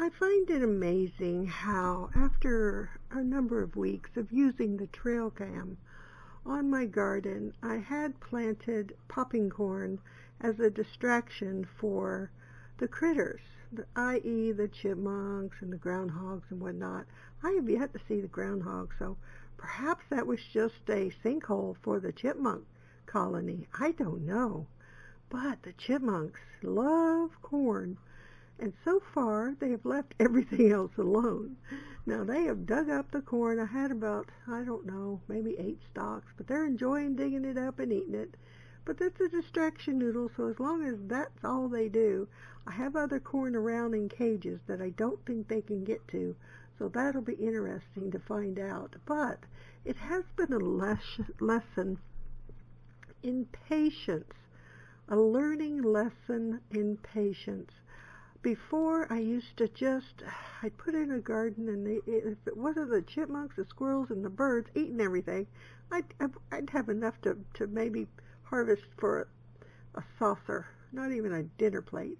I find it amazing how after a number of weeks of using the trail cam on my garden, I had planted popping corn as a distraction for the critters, i.e. the chipmunks and the groundhogs and whatnot. I have yet to see the groundhog, so perhaps that was just a sinkhole for the chipmunk colony. I don't know. But the chipmunks love corn. And so far, they have left everything else alone. Now, they have dug up the corn. I had about, I don't know, maybe 8 stalks, but they're enjoying digging it up and eating it. But that's a distraction noodle, so as long as that's all they do, I have other corn around in cages that I don't think they can get to, so that'll be interesting to find out. But it has been a lesson in patience, a learning lesson in patience. Before, I used to I'd put in a garden, and if it wasn't the chipmunks, the squirrels, and the birds eating everything, I'd have enough to maybe harvest for a saucer, not even a dinner plate.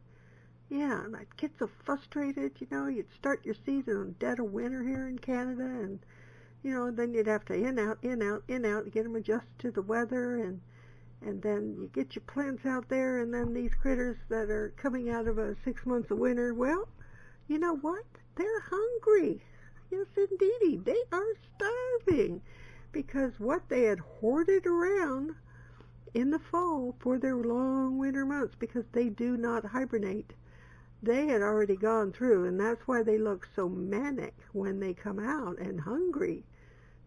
Yeah, and I'd get so frustrated, you'd start your season in dead of winter here in Canada, and, then you'd have to in, out, get them adjusted to the weather, and then you get your plants out there, and then these critters that are coming out of 6 months of winter, well, you know what? They're hungry. Yes, indeedy. They are starving because what they had hoarded around in the fall for their long winter months, because they do not hibernate, they had already gone through, and that's why they look so manic when they come out and hungry.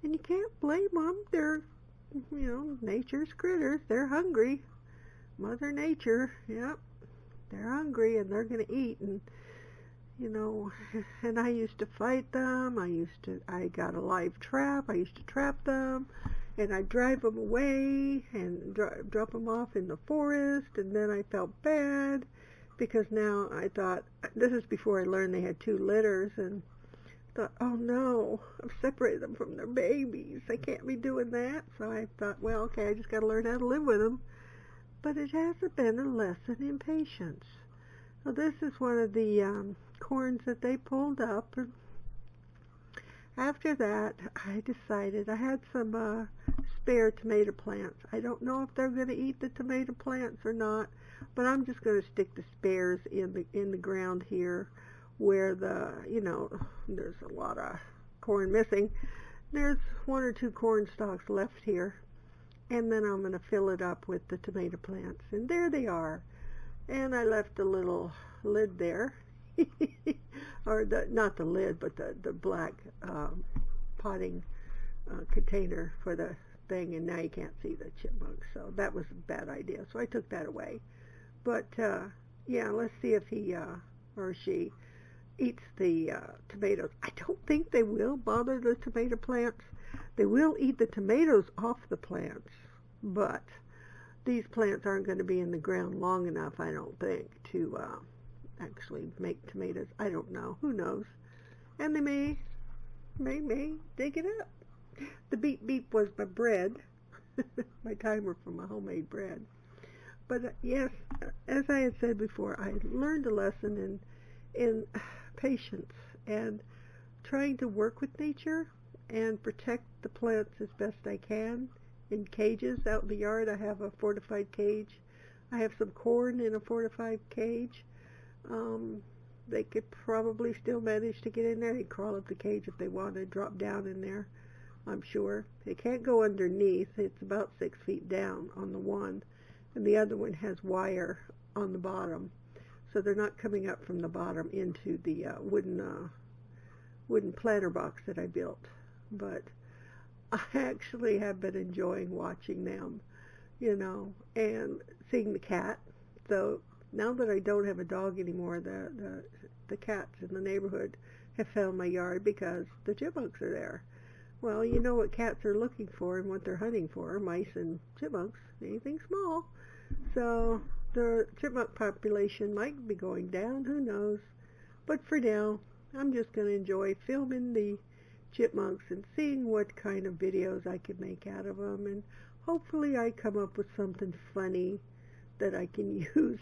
And you can't blame them. They're nature's critters. They're hungry. Mother Nature, yep, they're hungry, and they're going to eat. And and I used to fight them. I got a live trap. I used to trap them, and I'd drive them away and drop them off in the forest. And then I felt bad because now I thought, this is before I learned they had 2 litters, and thought, oh no, I've separated them from their babies. I can't be doing that. So I thought, well, okay, I just got to learn how to live with them. But it hasn't been a lesson in patience. Well, this is one of the corns that they pulled up. And after that, I decided I had some spare tomato plants. I don't know if they're going to eat the tomato plants or not, but I'm just going to stick the spares in the ground here, where there's a lot of corn missing. There's 1 or 2 corn stalks left here, and then I'm going to fill it up with the tomato plants, and there they are. And I left a little lid there, or not the lid, but the black potting container for the thing, and now you can't see the chipmunks, so that was a bad idea, so I took that away. But yeah, let's see if he or she eats the tomatoes. I don't think they will bother the tomato plants. They will eat the tomatoes off the plants, but these plants aren't going to be in the ground long enough, I don't think, to actually make tomatoes. I don't know. Who knows? And they may dig it up. The beep beep was my bread, my timer for my homemade bread. But yes, as I had said before, I learned a lesson in patience and trying to work with nature and protect the plants as best I can in cages out in the yard. I have a fortified cage. I have some corn in a fortified cage. They could probably still manage to get in there. They'd crawl up the cage if they want to drop down in there, I'm sure. They can't go underneath. It's about 6 feet down on the one, and the other one has wire on the bottom. So they're not coming up from the bottom into the wooden planter box that I built. But I actually have been enjoying watching them, and seeing the cat. So now that I don't have a dog anymore, the cats in the neighborhood have found my yard because the chipmunks are there. Well, you know what cats are looking for and what they're hunting for, mice and chipmunks, anything small. So the chipmunk population might be going down, who knows. But for now, I'm just going to enjoy filming the chipmunks and seeing what kind of videos I can make out of them, and hopefully I come up with something funny that I can use.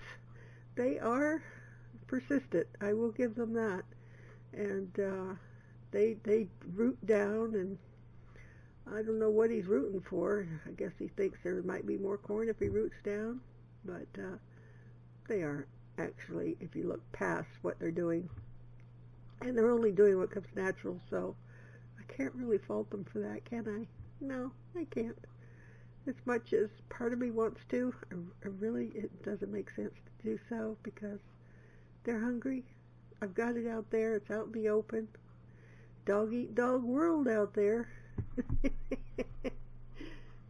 They are persistent, I will give them that. and they root down, and I don't know what he's rooting for. I guess he thinks there might be more corn if he roots down, but they aren't actually, if you look past what they're doing. And they're only doing what comes natural, so I can't really fault them for that, can I? No, I can't. As much as part of me wants to, it doesn't make sense to do so because they're hungry. I've got it out there. It's out in the open. Dog eat dog world out there.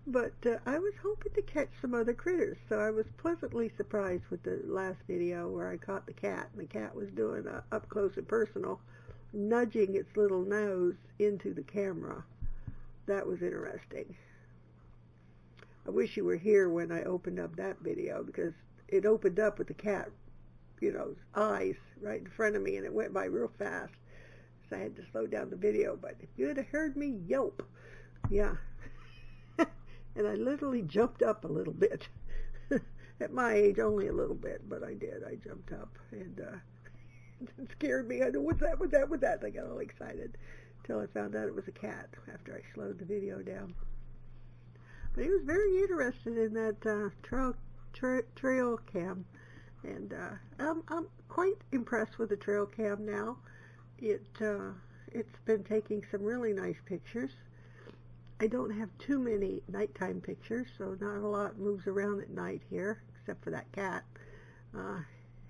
But I was hoping to catch some other critters, so I was pleasantly surprised with the last video where I caught the cat, and the cat was doing up close and personal, nudging its little nose into the camera. That was interesting. I wish you were here when I opened up that video, because it opened up with the cat, eyes right in front of me, and it went by real fast. So I had to slow down the video, but if you had heard me yelp, yeah. And I literally jumped up a little bit. At my age, only a little bit, but I did. I jumped up, and it scared me. I know, what's that, what's that, what's that? I got all excited until I found out it was a cat after I slowed the video down. But he was very interested in that trail cam, and I'm quite impressed with the trail cam now. It's been taking some really nice pictures. I don't have too many nighttime pictures, so not a lot moves around at night here, except for that cat.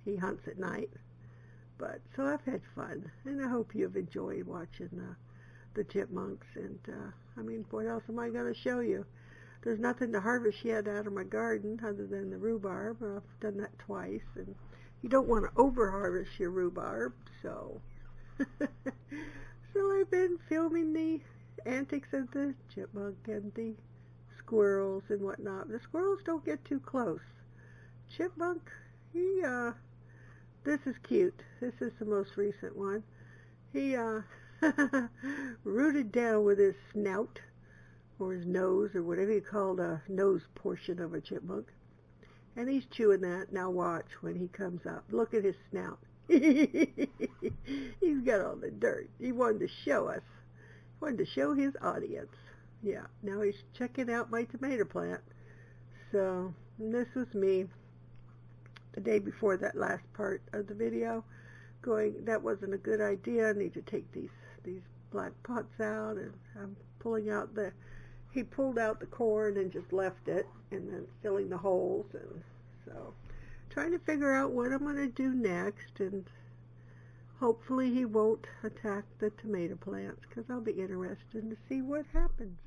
He hunts at night. But so I've had fun, and I hope you've enjoyed watching the chipmunks. And I mean, what else am I going to show you? There's nothing to harvest yet out of my garden other than the rhubarb. I've done that twice, and you don't want to over-harvest your rhubarb, so so I've been filming the antics of the chipmunk and the squirrels and whatnot. The squirrels don't get too close. Chipmunk, this is cute. This is the most recent one. He rooted down with his snout, or his nose, or whatever you call the nose portion of a chipmunk. And he's chewing that. Now watch when he comes up. Look at his snout. He's got all the dirt. He wanted to show us. He wanted to show his audience. Yeah, now he's checking out my tomato plant. So, and this was me the day before that last part of the video, going, that wasn't a good idea. I need to take these black pots out, and I'm pulling out he pulled out the corn and just left it, and then filling the holes, and so trying to figure out what I'm going to do next, and hopefully he won't attack the tomato plants, because I'll be interested to see what happens.